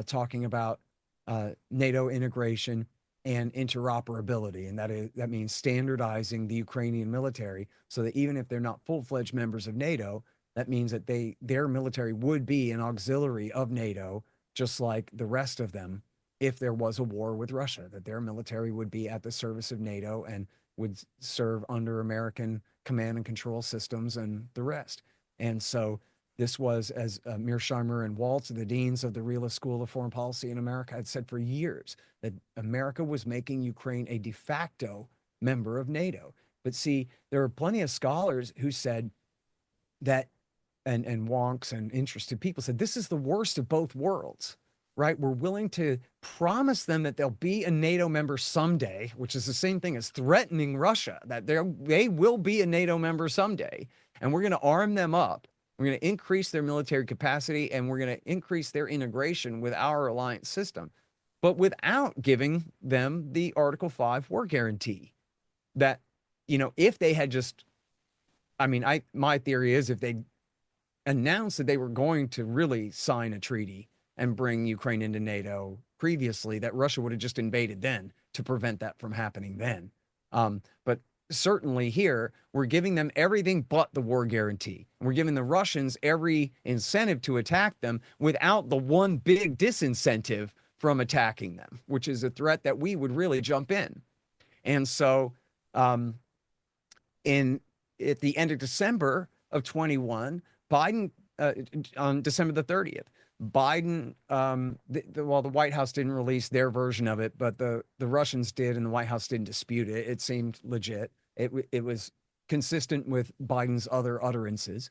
talking about NATO integration and interoperability. And that means standardizing the Ukrainian military so that even if they're not full-fledged members of NATO, that means that their military would be an auxiliary of NATO, just like the rest of them, if there was a war with Russia, that their military would be at the service of NATO and would serve under American command and control systems and the rest. And so this was, as Mearsheimer and Waltz, the deans of the realist school of foreign policy in America, had said for years, that America was making Ukraine a de facto member of NATO. But see, there are plenty of scholars who said that, and wonks and interested people said, this is the worst of both worlds, right? We're willing to promise them that they'll be a NATO member someday, which is the same thing as threatening Russia, that they will be a NATO member someday. And we're going to arm them up. We're going to increase their military capacity, and we're going to increase their integration with our alliance system, but without giving them the Article 5 war guarantee. That, if they had just, my theory is if they announced that they were going to really sign a treaty and bring Ukraine into NATO previously, that Russia would have just invaded then to prevent that from happening then. But certainly here, we're giving them everything but the war guarantee. We're giving the Russians every incentive to attack them without the one big disincentive from attacking them, which is a threat that we would really jump in. And so at the end of December of 21, Biden, on December the 30th, Biden, the White House didn't release their version of it, but the Russians did, and the White House didn't dispute it. It seemed legit. It was consistent with Biden's other utterances,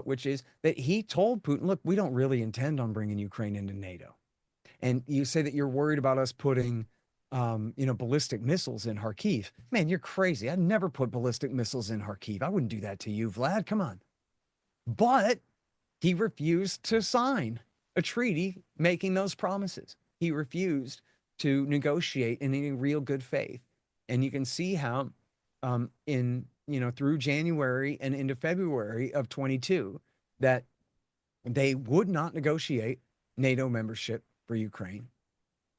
which is that he told Putin, look, we don't really intend on bringing Ukraine into NATO. And you say that you're worried about us putting ballistic missiles in Kharkiv. Man, you're crazy. I'd never put ballistic missiles in Kharkiv. I wouldn't do that to you, Vlad. Come on. But he refused to sign a treaty making those promises. He refused to negotiate in any real good faith. And you can see how through January and into February of 22, that they would not negotiate NATO membership for Ukraine.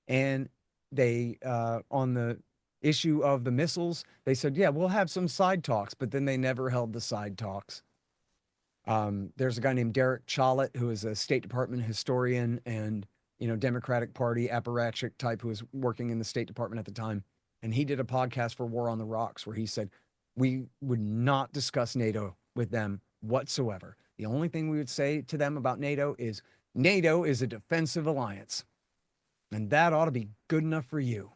And they, on the issue of the missiles, they said, yeah, we'll have some side talks, but then they never held the side talks. There's a guy named Derek Chollet, who is a State Department historian and, Democratic Party apparatchik type who was working in the State Department at the time. And he did a podcast for War on the Rocks where he said, we would not discuss NATO with them whatsoever. The only thing we would say to them about NATO is a defensive alliance. And that ought to be good enough for you.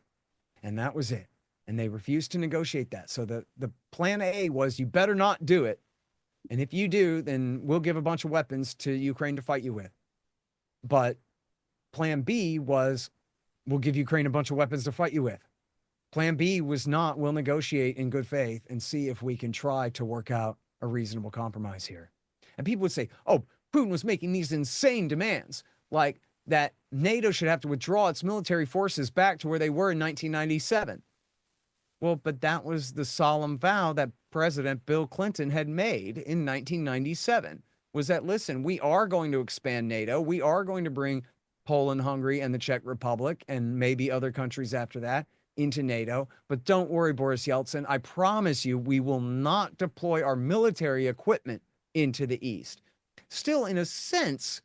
And that was it. And they refused to negotiate that. So the plan A was, you better not do it. And if you do, then we'll give a bunch of weapons to Ukraine to fight you with. But plan B was, we'll give Ukraine a bunch of weapons to fight you with. Plan B was not, we'll negotiate in good faith and see if we can try to work out a reasonable compromise here. And people would say, oh, Putin was making these insane demands, like that NATO should have to withdraw its military forces back to where they were in 1997. Well, but that was the solemn vow that President Bill Clinton had made in 1997, was that, listen, we are going to expand NATO. We are going to bring Poland, Hungary, and the Czech Republic, and maybe other countries after that into NATO. But don't worry, Boris Yeltsin. I promise you, we will not deploy our military equipment into the East. Still, in a sense,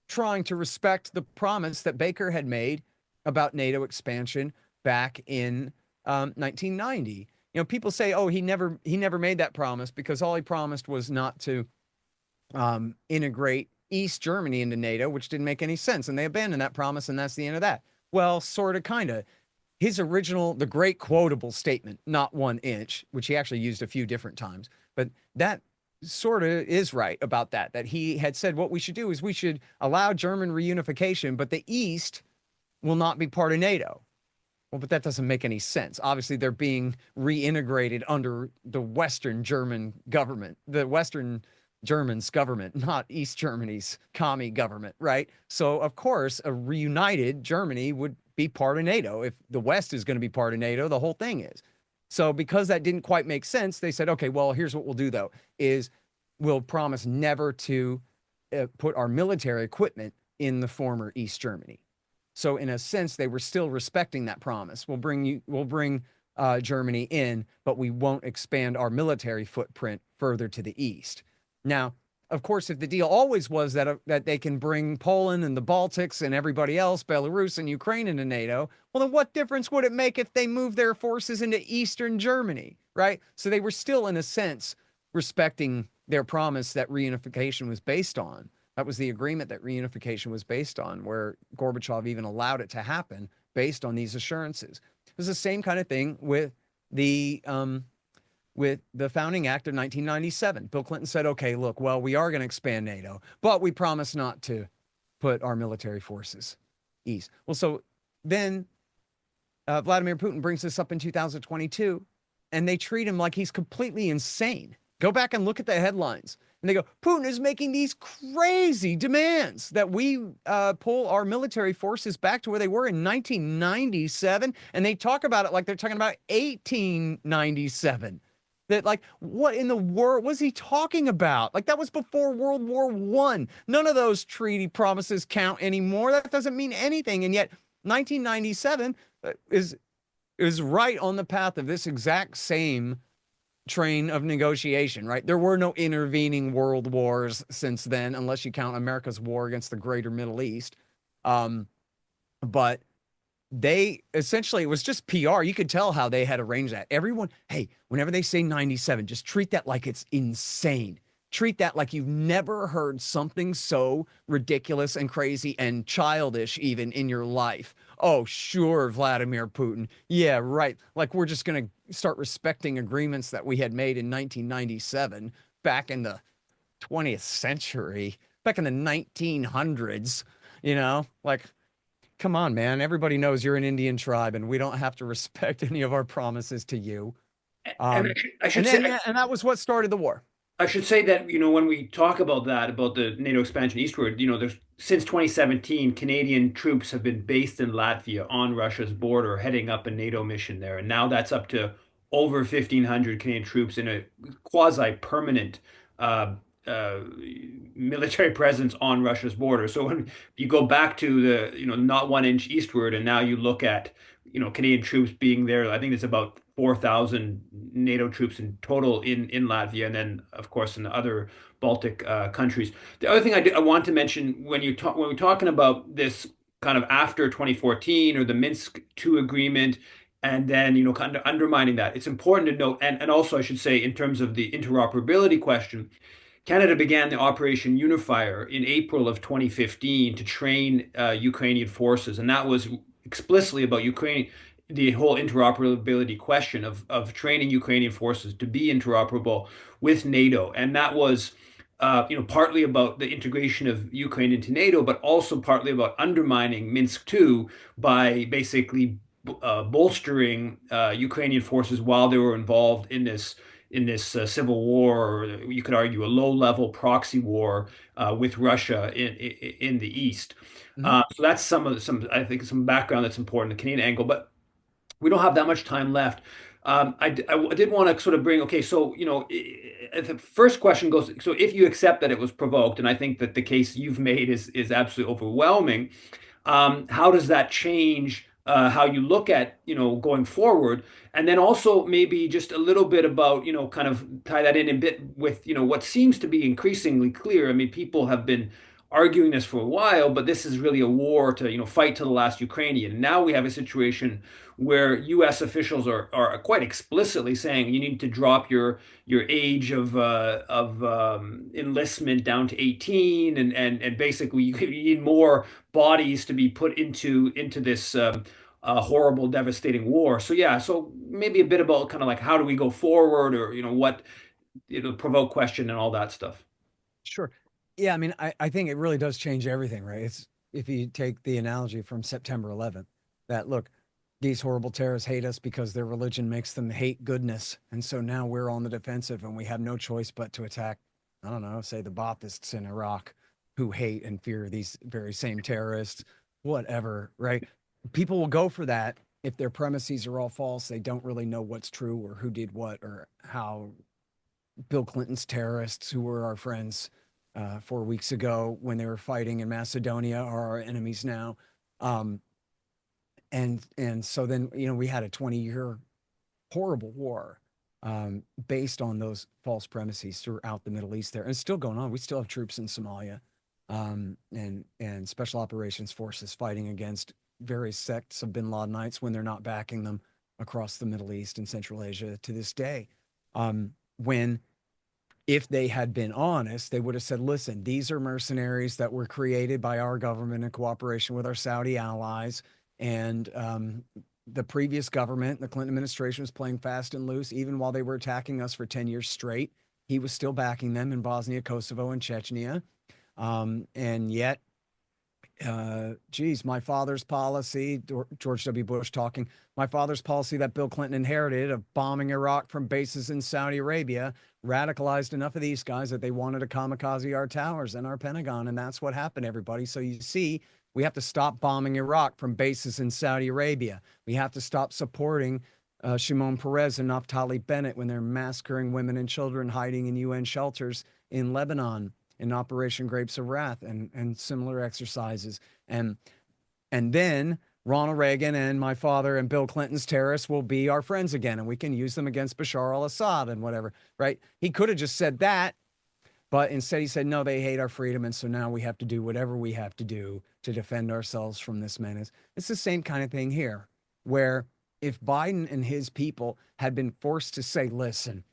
trying to respect the promise that Baker had made about NATO expansion back in 1990. People say, "Oh, he never made that promise because all he promised was not to integrate East Germany into NATO, which didn't make any sense, and they abandoned that promise, and that's the end of that." Well, sort of, kind of. His original, the great quotable statement, "not 1 inch," which he actually used a few different times, but that sort of is right about that he had said what we should do is we should allow German reunification, but the East will not be part of NATO. Well, but that doesn't make any sense. Obviously, they're being reintegrated under the Western German government, the Western Germans government, not East Germany's commie government, right? So, of course, a reunited Germany would be part of NATO. If the West is going to be part of NATO, the whole thing is. So, because that didn't quite make sense, they said, okay, well, here's what we'll do, though, is we'll promise never to put our military equipment in the former East Germany. So, in a sense, they were still respecting that promise. We'll bring Germany in, but we won't expand our military footprint further to the east. Now, of course, if the deal always was that they can bring Poland and the Baltics and everybody else, Belarus and Ukraine, into NATO, well, then what difference would it make if they moved their forces into Eastern Germany, right? So they were still, in a sense, respecting their promise that reunification was based on. That was the agreement that reunification was based on, where Gorbachev even allowed it to happen based on these assurances. It was the same kind of thing the with the founding act of 1997. Bill Clinton said, okay, look, well, we are going to expand NATO, but we promise not to put our military forces east. Well, so then Vladimir Putin brings this up in 2022, and they treat him like he's completely insane. Go back and look at the headlines. And they go, Putin is making these crazy demands that we pull our military forces back to where they were in 1997. And they talk about it like they're talking about 1897. That, like, what in the world was he talking about? Like, that was before World War I. None of those treaty promises count anymore. That doesn't mean anything. And yet 1997 is right on the path of this exact same train of negotiation, right? There were no intervening world wars since then, unless you count America's war against the greater Middle East. But they essentially, it was just PR. You could tell how they had arranged that. Everyone, hey, whenever they say 97, just treat that like it's insane. Treat that like you've never heard something so ridiculous and crazy and childish even in your life. Oh, sure, Vladimir Putin. Yeah, right. Like, we're just going to start respecting agreements that we had made in 1997 back in the 20th century, back in the 1900s, like, come on, man. Everybody knows you're an Indian tribe and we don't have to respect any of our promises to you. And I should say, And that was what started the war. I should say that, when we talk about that, about the NATO expansion eastward, there's since 2017, Canadian troops have been based in Latvia on Russia's border, heading up a NATO mission there. And now that's up to over 1,500 Canadian troops in a quasi-permanent uh, uh, military presence on Russia's border. So when you go back to the, not 1 inch eastward, and now you look at, Canadian troops being there, I think it's about 4,000 NATO troops in total in Latvia, and then of course in the other Baltic countries. The other thing I want to mention when when we're talking about this kind of after 2014 or the Minsk II agreement, and then kind of undermining that, it's important to note, and also I should say in terms of the interoperability question, Canada began the Operation Unifier in April of 2015 to train Ukrainian forces, and that was explicitly about Ukraine, the whole interoperability question of training Ukrainian forces to be interoperable with NATO, and that was, partly about the integration of Ukraine into NATO, but also partly about undermining Minsk II by basically bolstering Ukrainian forces while they were involved in this civil war, or you could argue a low-level proxy war with Russia in the east. Mhm. So that's some I think some background that's important, the Canadian angle. But We don't have that much time left. I did want to sort of bring, okay, so, the first question goes, so if you accept that it was provoked, and I think that the case you've made is absolutely overwhelming, how does that change how you look at, going forward? And then also maybe just a little bit about, kind of tie that in a bit with, what seems to be increasingly clear. I mean, people have been arguing this for a while, but this is really a war to, fight to the last Ukrainian. Now we have a situation where U.S. officials are quite explicitly saying you need to drop your age of enlistment down to 18, and basically you need more bodies to be put into this horrible, devastating war. So yeah, so maybe a bit about kind of like how do we go forward, or what, provoke question and all that stuff. Sure. Yeah, I mean, I think it really does change everything, right? It's if you take the analogy from September 11th, that look, these horrible terrorists hate us because their religion makes them hate goodness. And so now we're on the defensive and we have no choice but to attack, I don't know, say the Baathists in Iraq who hate and fear these very same terrorists, whatever, right? People will go for that if their premises are all false. They don't really know what's true or who did what or how Bill Clinton's terrorists, who were our friends 4 weeks ago when they were fighting in Macedonia, are our enemies now. Um, and so then we had a 20-year horrible war based on those false premises throughout the Middle East there, and it's still going on. We still have troops in Somalia and special operations forces fighting against various sects of bin Ladenites when they're not backing them across the Middle East and Central Asia to this day. When if they had been honest, they would have said, listen, these are mercenaries that were created by our government in cooperation with our Saudi allies. And the previous government, the Clinton administration, was playing fast and loose, even while they were attacking us for 10 years straight. He was still backing them in Bosnia, Kosovo, and Chechnya. And yet, geez, my father's policy, George W. Bush talking, my father's policy that Bill Clinton inherited of bombing Iraq from bases in Saudi Arabia radicalized enough of these guys that they wanted to kamikaze our towers and our Pentagon. And that's what happened, everybody. So you see, we have to stop bombing Iraq from bases in Saudi Arabia. We have to stop supporting Shimon Peres and Naftali Bennett when they're massacring women and children hiding in UN shelters in Lebanon in Operation Grapes of Wrath and similar exercises. And then Ronald Reagan and my father and Bill Clinton's terrorists will be our friends again, and we can use them against Bashar al-Assad and whatever, right? He could have just said that, but instead he said, no, they hate our freedom, and so now we have to do whatever we have to do to defend ourselves from this menace. It's the same kind of thing here, where if Biden and his people had been forced to say, listen,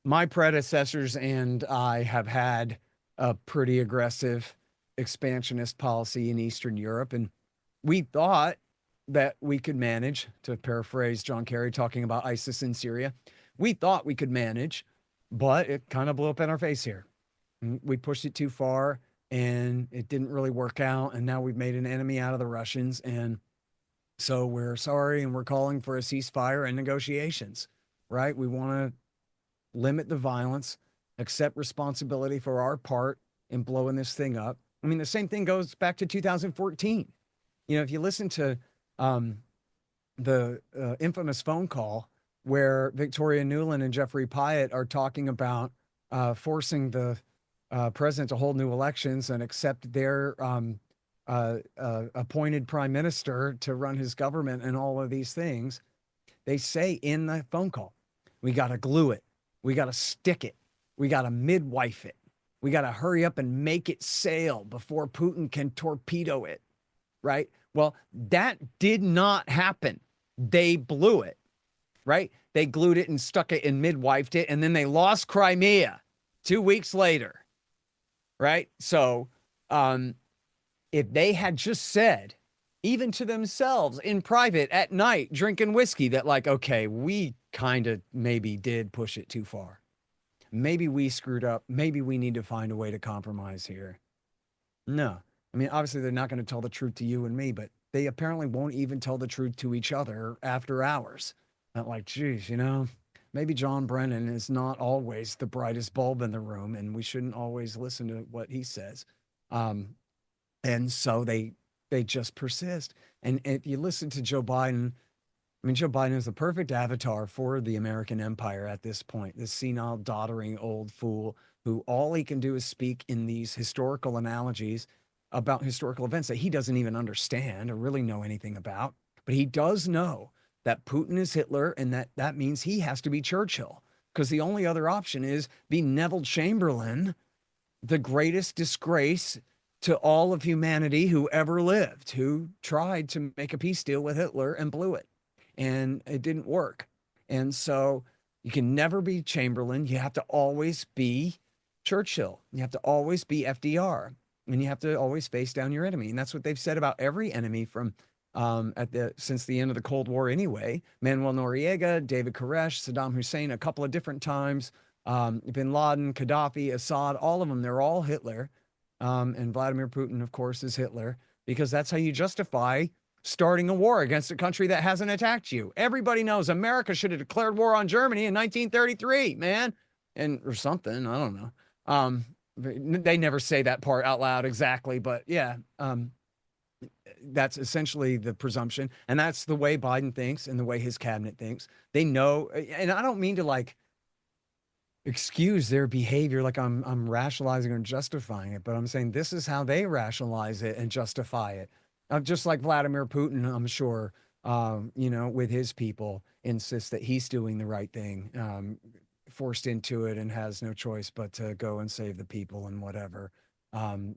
my predecessors and I have had a pretty aggressive expansionist policy in Eastern Europe, and we thought that we could manage, to paraphrase John Kerry talking about ISIS in Syria, we thought we could manage, but it kind of blew up in our face here. We pushed it too far and it didn't really work out. And now we've made an enemy out of the Russians. And so we're sorry and we're calling for a ceasefire and negotiations, right? We want to limit the violence, accept responsibility for our part in blowing this thing up. I mean, the same thing goes back to 2014. If you listen to the infamous phone call where Victoria Nuland and Jeffrey Pyatt are talking about forcing the president to hold new elections and accept their appointed prime minister to run his government and all of these things, they say in the phone call, we got to glue it. We got to stick it. We got to midwife it. We got to hurry up and make it sail before Putin can torpedo it. Right? Well, that did not happen. They blew it, right? They glued it and stuck it and midwifed it, and then they lost Crimea 2 weeks later, right? So if they had just said, even to themselves in private at night, drinking whiskey, that like, okay, we kind of maybe did push it too far. Maybe we screwed up. Maybe we need to find a way to compromise here. No. I mean, obviously, they're not going to tell the truth to you and me, but they apparently won't even tell the truth to each other after hours. Not like, geez, maybe John Brennan is not always the brightest bulb in the room, and we shouldn't always listen to what he says. And so they just persist. And if you listen to Joe Biden I mean, Joe Biden is the perfect avatar for the American empire at this point. This senile, doddering old fool who all he can do is speak in these historical analogies about historical events that he doesn't even understand or really know anything about. But he does know that Putin is Hitler and that means he has to be Churchill because the only other option is be Neville Chamberlain, the greatest disgrace to all of humanity who ever lived, who tried to make a peace deal with Hitler and blew it. And it didn't work. And so you can never be Chamberlain. You have to always be Churchill. You have to always be FDR. And you have to always face down your enemy. And that's what they've said about every enemy from since the end of the Cold War anyway. Manuel Noriega, David Koresh, Saddam Hussein, a couple of different times, bin Laden, Gaddafi, Assad, all of them, they're all Hitler. And Vladimir Putin, of course, is Hitler, because that's how you justify starting a war against a country that hasn't attacked you. Everybody knows America should have declared war on Germany in 1933, man, and or something. I don't know. They never say that part out loud exactly, but yeah, that's essentially the presumption, and that's the way Biden thinks and the way his cabinet thinks. They know, and I don't mean to like excuse their behavior like I'm rationalizing or justifying it, but I'm saying this is how they rationalize it and justify it. Just like Vladimir Putin, I'm sure, with his people, insists that he's doing the right thing, forced into it and has no choice but to go and save the people and whatever,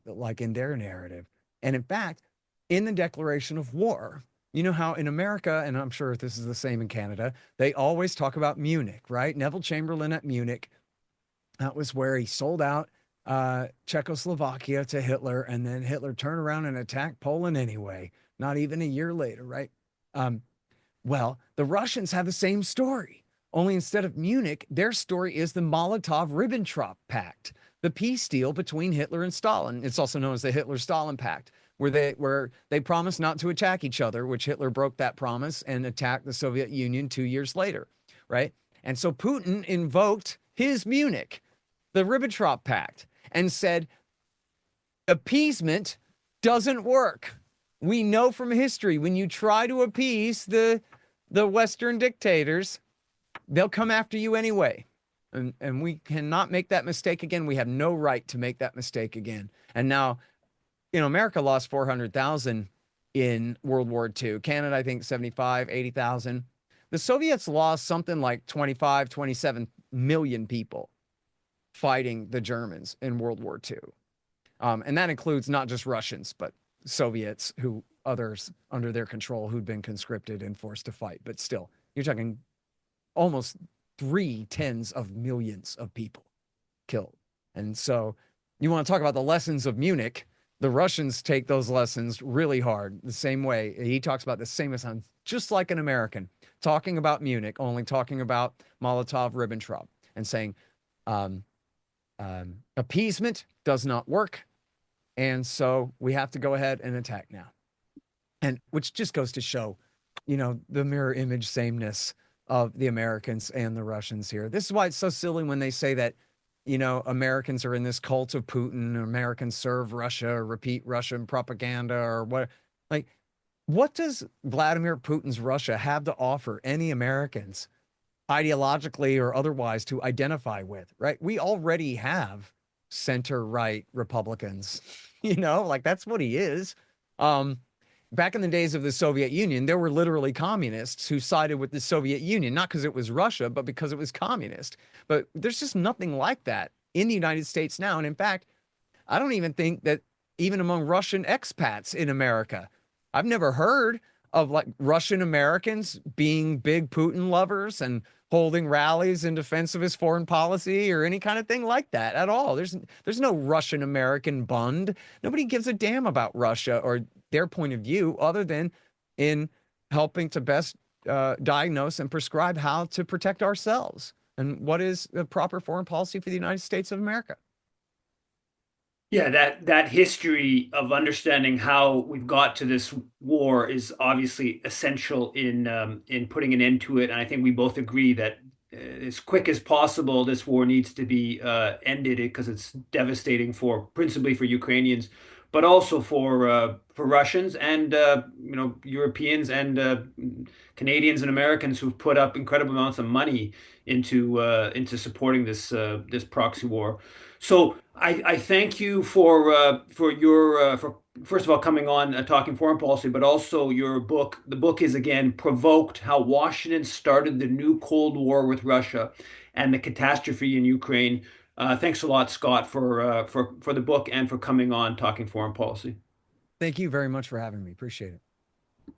like in their narrative. And in fact, in the declaration of war, you know how in America, and I'm sure this is the same in Canada, they always talk about Munich, right? Neville Chamberlain at Munich. That was where he sold out Czechoslovakia to Hitler, and then Hitler turned around and attacked Poland anyway, not even a year later, right? Well, the Russians have the same story, only instead of Munich, their story is the Molotov-Ribbentrop Pact, the peace deal between Hitler and Stalin. It's also known as the Hitler-Stalin Pact, where they promised not to attack each other, which Hitler broke that promise and attacked the Soviet Union 2 years later, right? And so Putin invoked his Munich, the Ribbentrop Pact, and said, appeasement doesn't work. We know from history, when you try to appease the Western dictators, they'll come after you anyway. And we cannot make that mistake again. We have no right to make that mistake again. And now, America lost 400,000 in World War II. Canada, I think 75, 80,000. The Soviets lost something like 25, 27 million people fighting the Germans in World War II. And that includes not just Russians, but Soviets, who others under their control who'd been conscripted and forced to fight. But still, you're talking almost 3/10 of millions of people killed. And so you want to talk about the lessons of Munich. The Russians take those lessons really hard, the same way. He talks about the same as just like an American, talking about Munich, only talking about Molotov-Ribbentrop and saying, appeasement does not work. And so we have to go ahead and attack now. And which just goes to show, the mirror image sameness of the Americans and the Russians here. This is why it's so silly when they say that, Americans are in this cult of Putin, Americans serve Russia, or repeat Russian propaganda, or what. Like, what does Vladimir Putin's Russia have to offer any Americans ideologically or otherwise to identify with, right? We already have center-right Republicans, like that's what he is. Back in the days of the Soviet Union, there were literally communists who sided with the Soviet Union, not because it was Russia, but because it was communist. But there's just nothing like that in the United States now. And in fact, I don't even think that even among Russian expats in America, I've never heard of like Russian Americans being big Putin lovers and holding rallies in defense of his foreign policy or any kind of thing like that at all. There's no Russian American bund. Nobody gives a damn about Russia or their point of view other than in helping to best diagnose and prescribe how to protect ourselves and what is the proper foreign policy for the United States of America. Yeah, that history of understanding how we've got to this war is obviously essential in putting an end to it. And I think we both agree that as quick as possible, this war needs to be ended because it's devastating principally for Ukrainians. but also for Russians and Europeans and Canadians and Americans who've put up incredible amounts of money into supporting this proxy war. So I thank you for your for first of all coming on talking foreign policy, but also your book. The book is again Provoked: How Washington Started the New Cold War with Russia and the Catastrophe in Ukraine. Thanks a lot, Scott, for the book and for coming on talking foreign policy. Thank you very much for having me. Appreciate it.